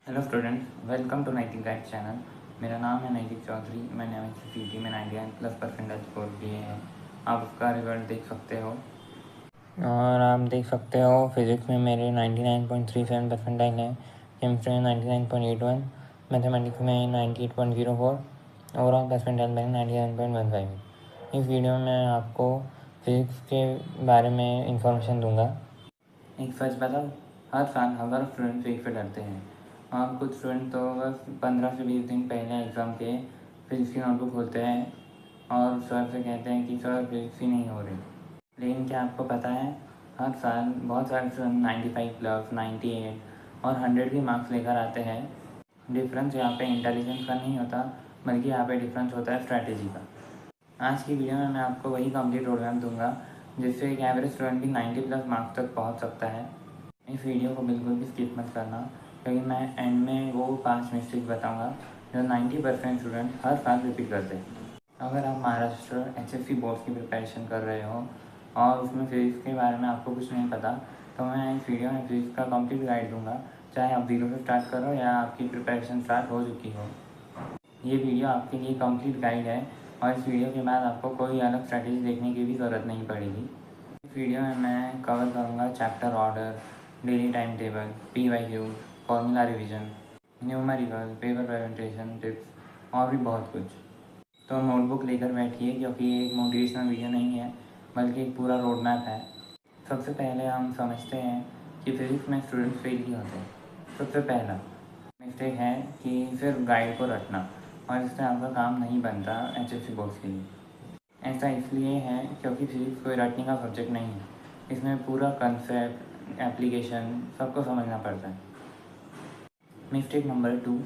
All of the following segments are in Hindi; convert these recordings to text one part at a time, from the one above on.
Hello students, welcome to nighting guide channel. मेरा नाम है नैतिक चौधरी। मैंने सी में 99+ परसेंटाइल स्कोर किए हैं। आप उसका रिजल्ट देख सकते हो और आप देख सकते हो फिज़िक्स में मेरे 99.37 परसेंटाइल है, केमिस्ट्री में 99.81, मैथमेटिक्स में 98.04, ओवरऑल परसेंटाइल मेरे 99.15। इस वीडियो में मैं आपको फिज़िक्स के बारे में इंफॉर्मेशन दूंगा। एक सच बताओ, हर साल हज़ारों स्टूडेंट फिजिक्स से डरते हैं और कुछ स्टूडेंट तो बस 15 से 20 दिन पहले एग्ज़ाम के फिजिक्स की नोटबुक खोलते हैं और सर से कहते हैं कि सर फिजिक्स ही नहीं हो रही। लेकिन क्या आपको पता है, हर साल बहुत सारे स्टूडेंट 95+, 98 और 100 के मार्क्स लेकर आते हैं। डिफरेंस यहाँ पे इंटेलिजेंस का नहीं होता, बल्कि यहाँ पे डिफरेंस होता है स्ट्रैटेजी का। आज की वीडियो में मैं आपको वही कंप्लीट रोड मैप दूंगा जिससे एक एवरेज स्टूडेंट भी 90+ मार्क्स तक पहुँच सकता है। इस वीडियो को बिल्कुल भी स्किप मत करना, क्योंकि मैं एंड में वो 5 मिस्टेक बताऊंगा जो 90% स्टूडेंट हर साल रिपीट करते हैं। अगर आप महाराष्ट्र HSC बोर्ड्स की प्रिपरेशन कर रहे हो और उसमें फिजिक्स के बारे में आपको कुछ नहीं पता, तो मैं इस वीडियो में फिजिक्स का कंप्लीट गाइड दूंगा, चाहे आप 0 से स्टार्ट करो या आपकी प्रिपरेशन स्टार्ट हो चुकी हो। ये वीडियो आपके लिए कंप्लीट गाइड है और इस वीडियो के बाद आपको कोई अलग स्ट्रैटेजी देखने की भी ज़रूरत नहीं पड़ेगी। इस वीडियो में मैं कवर करूँगा chapter order, daily time table, PYQ, formula revision, numerical, paper presentation tips और भी बहुत कुछ। तो नोटबुक लेकर बैठिए, क्योंकि ये एक मोटिवेशनल वीडियो नहीं है बल्कि एक पूरा रोड मैप है। सबसे पहले हम समझते हैं कि फिजिक्स में स्टूडेंट्स फेल ही होते हैं। सबसे पहला मिस्टेक है कि सिर्फ गाइड को रटना, और इससे आपका काम नहीं बनता HSC बोर्ड्स के लिए। ऐसा इसलिए है क्योंकि फिजिक्स कोई रटने का सब्जेक्ट नहीं है। इसमें पूरा कंसेप्ट, एप्लीकेशन सबको समझना पड़ता है। मिस्टेक नंबर 2,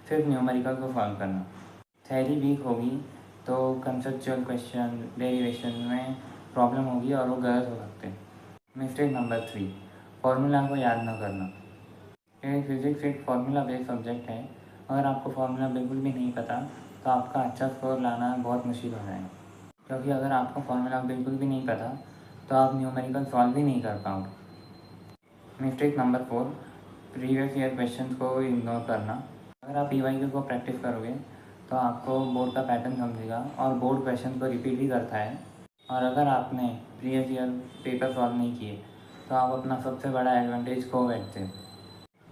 सिर्फ न्यूमेरिकल को सॉल्व करना। थ्योरी वीक होगी तो कंसेप्चुअल क्वेश्चन, डेरिवेशन में प्रॉब्लम होगी और वो गलत हो सकते हैं। मिस्टेक नंबर 3, फार्मूला को याद न करना। फिजिक्स एक फार्मूला बेस्ड सब्जेक्ट है। अगर आपको फार्मूला बिल्कुल भी नहीं पता तो आपका अच्छा स्कोर लाना बहुत मुश्किल हो जाएगा, क्योंकि अगर आपको फार्मूला बिल्कुल भी नहीं पता तो आप न्यूमेरिकल सॉल्व भी नहीं कर पाओगे। Mistake number 4, previous year question को इग्नोर करना। अगर आप PYQ को प्रैक्टिस करोगे तो आपको बोर्ड का पैटर्न समझेगा और बोर्ड क्वेश्चन को रिपीट भी करता है। और अगर आपने प्रीवियस ईयर पेपर सॉल्व नहीं किए तो आप अपना सबसे बड़ा एडवांटेज खो बैठते हो।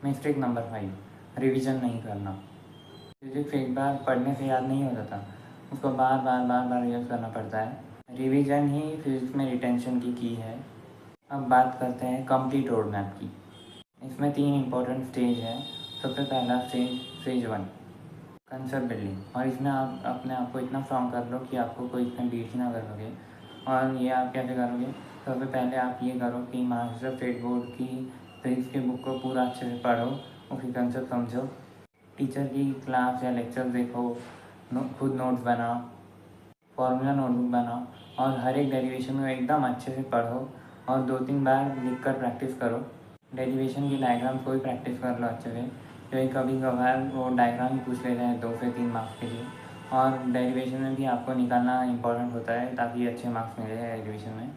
मिस्टेक नंबर 5, रिवीजन नहीं करना। फिजिक्स एक बार पढ़ने से याद नहीं हो जाता, उसको बार बार रिवाइज करना पड़ता है। रिवीजन ही फिजिक्स में रिटेंशन की है। अब बात करते हैं कंप्लीट रोड मैप की। इसमें 3 इम्पोर्टेंट स्टेज है। सबसे पहला स्टेज 1, कंसेप्ट बिल्डिंग, और इसमें आप अपने आप को इतना स्ट्रॉन्ग कर लो कि आपको कोई इसमें बीट ही ना कर सके। और ये आप कैसे करोगे? सबसे पहले आप ये करो कि महाराष्ट्र स्टेट बोर्ड की फिजिक्स की बुक को पूरा अच्छे से पढ़ो, उसकी कंसेप्ट समझो, टीचर की क्लास या लेक्चर देखो, खुद नोट्स बनाओ, फॉर्मूला नोटबुक बनाओ और हर एक डेरिवेशन को एकदम अच्छे से पढ़ो और 2-3 बार लिख कर प्रैक्टिस करो। डेरिवेशन की डायग्राम को भी प्रैक्टिस कर लो अच्छे से, क्योंकि कभी कभार वो डायग्राम ही पूछ लेते हैं 2 से 3 मार्क्स के लिए, और डेरिवेशन में भी आपको निकालना इंपॉर्टेंट होता है ताकि अच्छे मार्क्स मिले डेरिवेशन में।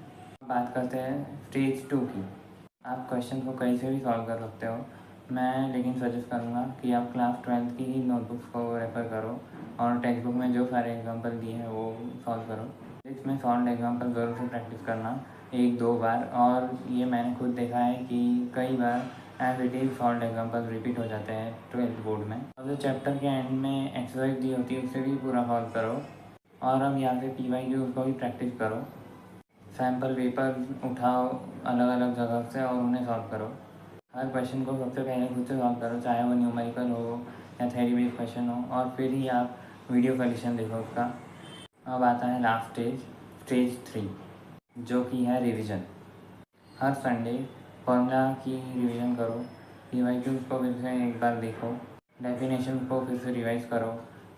बात करते हैं स्टेज 2 की। आप क्वेश्चन को कहीं से भी सॉल्व कर सकते हो। मैं लेकिन सजेस्ट करूँगा कि आप क्लास 12th की ही नोटबुक्स को रेफ़र करो और टेक्स्ट बुक में जो सारे एग्जांपल दिए हैं वो सॉल्व करो। इसमें सॉल्व एग्जांपल ज़रूर से प्रैक्टिस करना 1-2 बार, और ये मैंने खुद देखा है कि कई बार as it is solve example repeat हो जाते हैं 12th बोर्ड में। और जो चैप्टर के एंड में एक्सरसाइज दी होती है उससे भी पूरा सॉल्व करो, और अब यहाँ से PYQ उसको भी प्रैक्टिस करो। सैम्पल पेपर उठाओ अलग अलग जगह से और उन्हें सॉल्व करो। हर क्वेश्चन को सबसे पहले खुद से सॉल्व करो, चाहे वो न्यूमेरिकल हो या थ्योरी बेस्ड क्वेश्चन हो, और फिर ही आप वीडियो सोल्यूशन देखो उसका। अब आता है लास्ट स्टेज 3, जो कि है रिवीजन। हर संडे फॉर्मूला की रिवीजन करो, PYQ को फिर से एक बार देखो, डेफिनेशन को फिर से रिवाइज करो,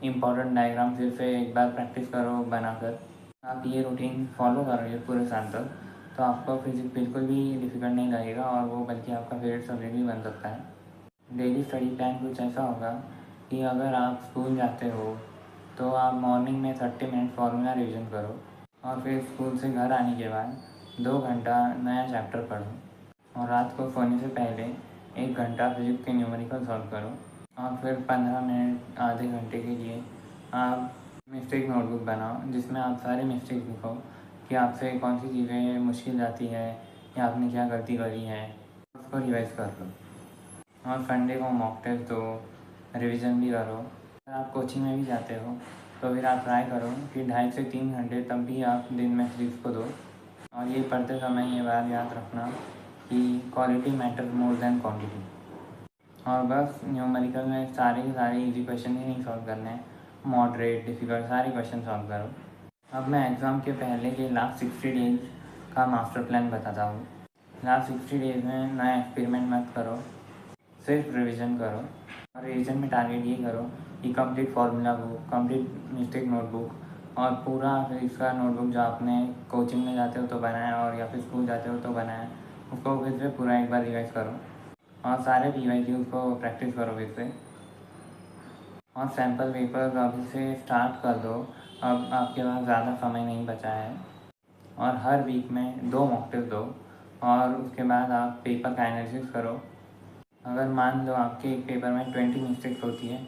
इम्पोर्टेंट डायग्राम फिर से एक बार प्रैक्टिस करो बनाकर। आप ये रूटीन फॉलो करोगे पूरे साल तक तो आपको फिजिक्स बिल्कुल भी डिफ़िकल्ट नहीं लगेगा और वो बल्कि आपका फेवरेट सब्जेक्ट भी बन सकता है। डेली स्टडी प्लान कुछ ऐसा होगा कि अगर आप स्कूल जाते हो तो आप मॉर्निंग में 30 मिनट फॉर्मूला रिवीजन करो, और फिर स्कूल से घर आने के बाद 2 घंटा नया चैप्टर पढ़ो, और रात को सोने से पहले 1 घंटा फिजिक्स के न्यूमेरिकल सॉल्व करो। और फिर 15 मिनट आधे घंटे के लिए आप मिस्टेक नोटबुक बनाओ, जिसमें आप सारे मिस्टेक लिखो कि आपसे कौन सी चीज़ें मुश्किल जाती है या आपने क्या गलती करी है, उसको रिवाइज कर लो। और संडे को मॉक टेस्ट दो, रिवीजन भी करो। अगर आप कोचिंग में भी जाते हो तो फिर आप ट्राई करो कि 2.5 से 3 घंटे तब भी आप दिन में फिजिक्स को दो। और ये पढ़ते समय ये बात याद रखना कि quality matters more than quantity. और बस न्यूमेरिकल में सारे के सारे इजी क्वेश्चन ही नहीं सॉल्व करने हैं, मॉडरेट डिफ़िकल्ट सारे क्वेश्चन सॉल्व करो। अब मैं एग्ज़ाम के पहले के लास्ट 60 डेज का मास्टर प्लान बताता हूँ। लास्ट 60 डेज में नया एक्सपेरिमेंट मत करो, सिर्फ रिवीजन करो। और रिवीजन में टारगेट ये करो कि complete formula book, complete mistake notebook और पूरा इसका नोटबुक जो आपने कोचिंग में जाते हो तो बनाया और या फिर स्कूल जाते हो तो बनाया, उसको फिर से पूरा एक बार रिवाइज करो। और सारे PYQs को प्रैक्टिस करो फिर से। और सैम्पल पेपर अभी से स्टार्ट कर दो, अब आपके पास ज़्यादा समय नहीं बचा है। और हर वीक में 2 मॉक टेस्ट दो और उसके बाद आप पेपर का एनालिसिस करो। अगर मान लो आपके एक पेपर में 20 मिस्टेक्स होती है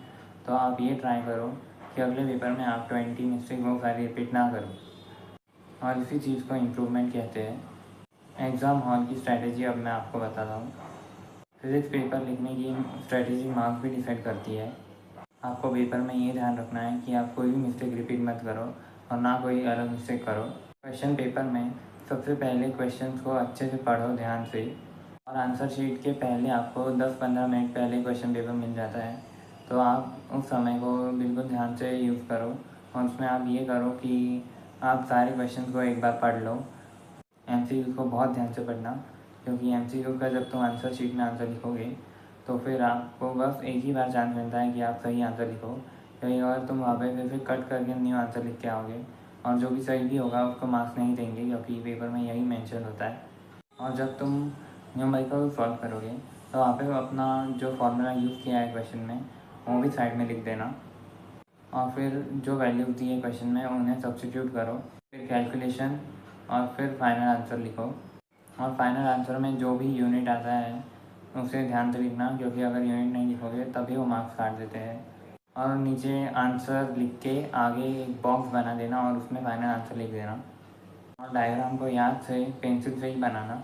तो आप ये ट्राई करो कि अगले पेपर में आप 20 मिस्टेक वो सारी रिपीट ना करो। और इसी चीज़ को इम्प्रूवमेंट कहते हैं। एग्ज़ाम हॉल की स्ट्रैटेजी अब मैं आपको बताता हूँ। फिज़िक्स पेपर लिखने की स्ट्रैटेजी मार्क्स भी डिसाइड करती है। आपको पेपर में ये ध्यान रखना है कि आप कोई भी मिस्टेक रिपीट मत करो और ना कोई अलग मिस्टेक करो। क्वेश्चन पेपर में सबसे पहले क्वेश्चंस को अच्छे से पढ़ो ध्यान से। और आंसर शीट के पहले आपको 10-15 मिनट पहले क्वेश्चन पेपर मिल जाता है, तो आप उस समय को बिल्कुल ध्यान से यूज़ करो। और उसमें आप ये करो कि आप सारे क्वेश्चन को एक बार पढ़ लो। MCQ को बहुत ध्यान से पढ़ना, क्योंकि MCQ का जब तुम आंसर शीट में आंसर लिखोगे तो फिर आपको बस एक ही बार चांस मिलता है कि आप सही आंसर लिखो। कहीं और तुम वहाँ पे फिर से कट करके न्यू आंसर लिख के आओगे और जो भी सही भी होगा उसको मार्क्स नहीं देंगे, क्योंकि पेपर में यही मेंशन होता है। और जब तुम न्यूमेरिकल सॉल्व करोगे तो वहाँ पे अपना जो फार्मूला यूज़ किया है क्वेश्चन में वो भी साइड में लिख देना। और फिर जो वैल्यूज दी है क्वेश्चन में उन्हें सब्स्टिट्यूट करो, फिर कैलकुलेशन और फिर फाइनल आंसर लिखो। और फाइनल आंसर में जो भी यूनिट आता है उसे ध्यान से लिखना, क्योंकि अगर यूनिट नहीं लिखोगे तभी वो मार्क्स काट देते हैं। और नीचे आंसर लिख के आगे एक बॉक्स बना देना और उसमें फाइनल आंसर लिख देना। और डायग्राम को याद से पेंसिल से ही बनाना,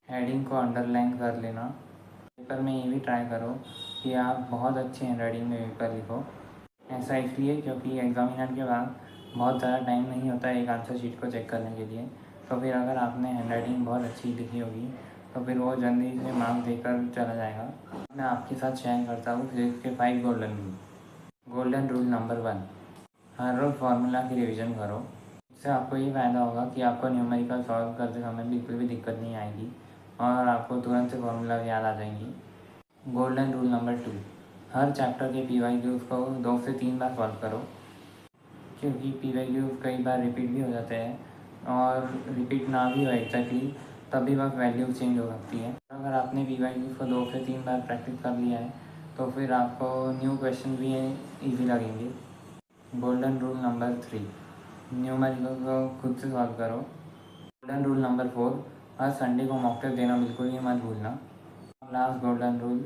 हेडिंग को अंडरलाइन कर लेना। पेपर में ये भी ट्राई करो कि आप बहुत अच्छी हैंडराइटिंग में पेपर लिखो। ऐसा इसलिए क्योंकि एग्जामिनर के बाद बहुत ज़्यादा टाइम नहीं होता है एक आंसर शीट को चेक करने के लिए। तो फिर अगर आपने हैंडराइटिंग बहुत अच्छी लिखी होगी तो फिर वो जल्दी से मार्क्स देकर चला जाएगा। मैं आपके साथ शेयर करता हूँ फिजिक्स के 5 golden rule. Golden rule number 1, हर रोज़ फार्मूला की रिवीजन करो। इससे आपको ये फ़ायदा होगा कि आपको न्यूमेरिकल सॉल्व करते समय बिल्कुल भी दिक्कत नहीं आएगी और आपको तुरंत से फार्मूला याद आ जाएंगी। गोल्डन रूल नंबर 2, हर चैप्टर के PYQs को 2 से 3 बार सॉल्व करो, क्योंकि PYQs कई बार रिपीट भी हो जाते हैं और रिपीट ना भी हो एग्जैक्टली तभी बस वैल्यू चेंज हो सकती है। अगर आपने PYQs को 2 से 3 बार प्रैक्टिस कर लिया है तो फिर आपको न्यू क्वेश्चन भी ईजी लगेंगे। गोल्डन रूल नंबर 3, न्यूमेरिकल को खुद से सॉल्व करो। गोल्डन रूल नंबर 4, हर संडे को मॉक टेस्ट देना बिल्कुल ही मत भूलना। लास्ट गोल्डन रूल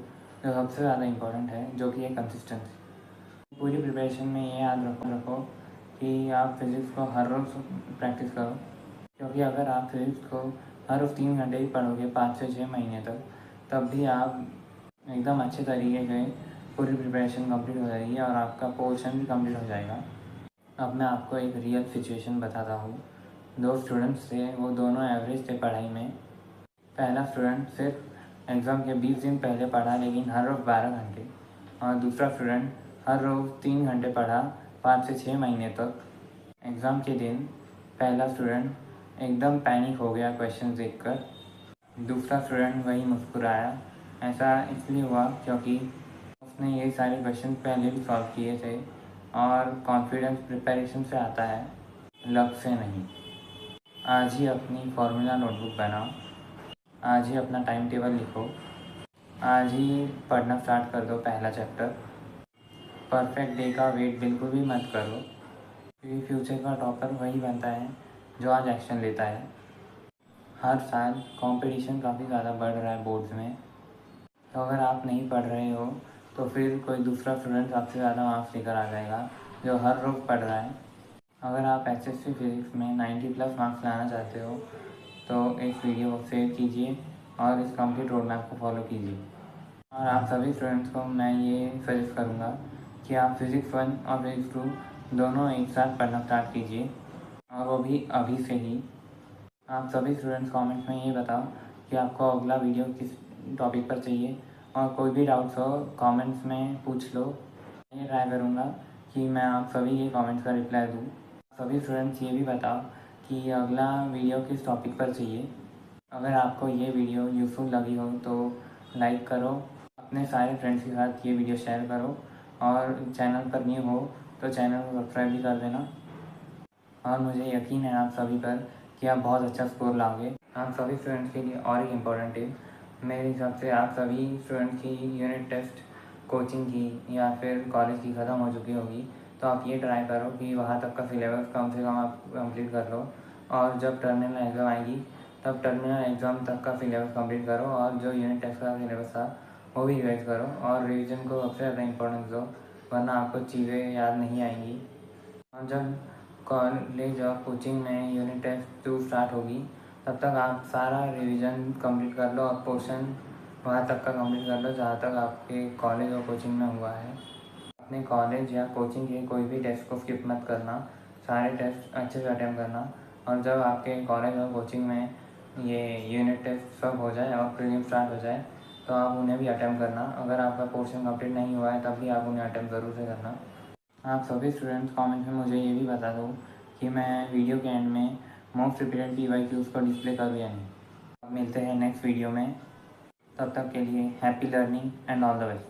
जो सबसे ज़्यादा इम्पोर्टेंट है, जो कि है कंसिस्टेंसी। पूरी प्रिपरेशन में ये याद रखो कि आप फिज़िक्स को हर रोज़ प्रैक्टिस करो, क्योंकि अगर आप फिज़िक्स को हर रोज़ 3 घंटे ही पढ़ोगे 5 से 6 महीने तक, तब भी आप एकदम अच्छे तरीके से पूरी प्रिपरेशन कंप्लीट हो जाएगी और आपका पोर्शन भी कंप्लीट हो जाएगा। अब मैं आपको एक रियल सिचुएशन बताता हूँ। 2 स्टूडेंट्स थे, वो दोनों एवरेज थे पढ़ाई में। पहला स्टूडेंट सिर्फ एग्ज़ाम के 20 दिन पहले पढ़ा, लेकिन हर रोज़ 12 घंटे। और दूसरा स्टूडेंट हर रोज़ 3 घंटे पढ़ा 5 से 6 महीने तक। एग्ज़ाम के दिन पहला स्टूडेंट एकदम पैनिक हो गया क्वेश्चन देखकर, दूसरा स्टूडेंट वही मुस्कुराया। ऐसा इसलिए हुआ क्योंकि उसने ये सारे क्वेश्चन पहले भी सॉल्व किए थे और कॉन्फिडेंस प्रिपरेशन से आता है, लक से नहीं। आज ही अपनी फार्मूला नोटबुक बनाओ, आज ही अपना टाइम टेबल लिखो, आज ही पढ़ना स्टार्ट कर दो पहला चैप्टर। परफेक्ट डे का वेट बिल्कुल भी मत करो, क्योंकि फ्यूचर का टॉपर वही बनता है जो आज एक्शन लेता है। हर साल कंपटीशन काफ़ी ज़्यादा बढ़ रहा है बोर्ड्स में, तो अगर आप नहीं पढ़ रहे हो तो फिर कोई दूसरा स्टूडेंट आपसे ज़्यादा मार्क्स लेकर आ जाएगा जो हर रोज़ पढ़ रहा है। अगर आप एसएससी फिज़िक्स में 90+ मार्क्स लाना चाहते हो तो इस वीडियो को शेयर कीजिए और इस कंप्लीट रोड मैप को फॉलो कीजिए। और आप सभी स्टूडेंट्स को मैं ये सजेस्ट करूँगा कि आप फिज़िक्स 1 और फिज़िक्स 2 दोनों एक साथ पढ़ना स्टार्ट कीजिए, और वो भी अभी से ही। आप सभी स्टूडेंट्स कमेंट्स में ये बताओ कि आपको अगला वीडियो किस टॉपिक पर चाहिए, और कोई भी डाउट्स हो कमेंट्स में पूछ लो। मैं ट्राई करूँगा कि मैं आप सभी के कमेंट्स का रिप्लाई दूँ। सभी स्टूडेंट्स ये भी बताओ कि अगला वीडियो किस टॉपिक पर चाहिए। अगर आपको ये वीडियो यूज़फुल लगी हो तो लाइक करो, अपने सारे फ्रेंड्स के साथ ये वीडियो शेयर करो, और चैनल पर न्यू हो तो चैनल को सब्सक्राइब भी कर देना। और मुझे यकीन है आप सभी पर कि आप बहुत अच्छा स्कोर लाओगे। आप सभी स्टूडेंट्स के लिए और एक इम्पोर्टेंट टिप, मेरे हिसाब से आप सभी स्टूडेंट्स की यूनिट टेस्ट कोचिंग की या फिर कॉलेज की ख़त्म हो चुकी होगी, तो आप ये ट्राई करो कि वहाँ तक का सिलेबस कम से कम आप कंप्लीट कर लो, और जब टर्मिनल एग्ज़ाम आएगी तब टर्मिनल एग्ज़ाम तक का सिलेबस कंप्लीट करो, और जो यूनिट टेस्ट का सिलेबस था वो भी रिवाइज करो, और रिवीजन को सबसे ज़्यादा इम्पोर्टेंस दो, वरना आपको चीज़ें याद नहीं आएंगी। और जब कॉलेज और कोचिंग में यूनिट टेस्ट 2 स्टार्ट होगी तब तक आप सारा रिवीजन कंप्लीट कर लो, और पोर्शन वहाँ तक का कंप्लीट कर लो जहाँ तक आपके कॉलेज और कोचिंग में हुआ है। अपने कॉलेज या कोचिंग के कोई भी टेस्ट को स्किप मत करना, सारे टेस्ट अच्छे से अटेम्प्ट करना, और जब आपके कॉलेज और कोचिंग में ये यूनिट टेस्ट सब हो जाए और प्रीलिम स्टार्ट हो जाए तो आप उन्हें भी अटेम्प्ट करना। अगर आपका पोर्शन कंप्लीट नहीं हुआ है तब भी आप उन्हें अटेम्प्ट ज़रूर से करना। आप सभी स्टूडेंट्स कमेंट में मुझे ये भी बता दो कि मैं वीडियो के एंड में मोस्ट रिपीटेड PYQs को डिस्प्ले करूँ या नहीं। अब मिलते हैं नेक्स्ट वीडियो में, तब तक के लिए happy learning and all the best.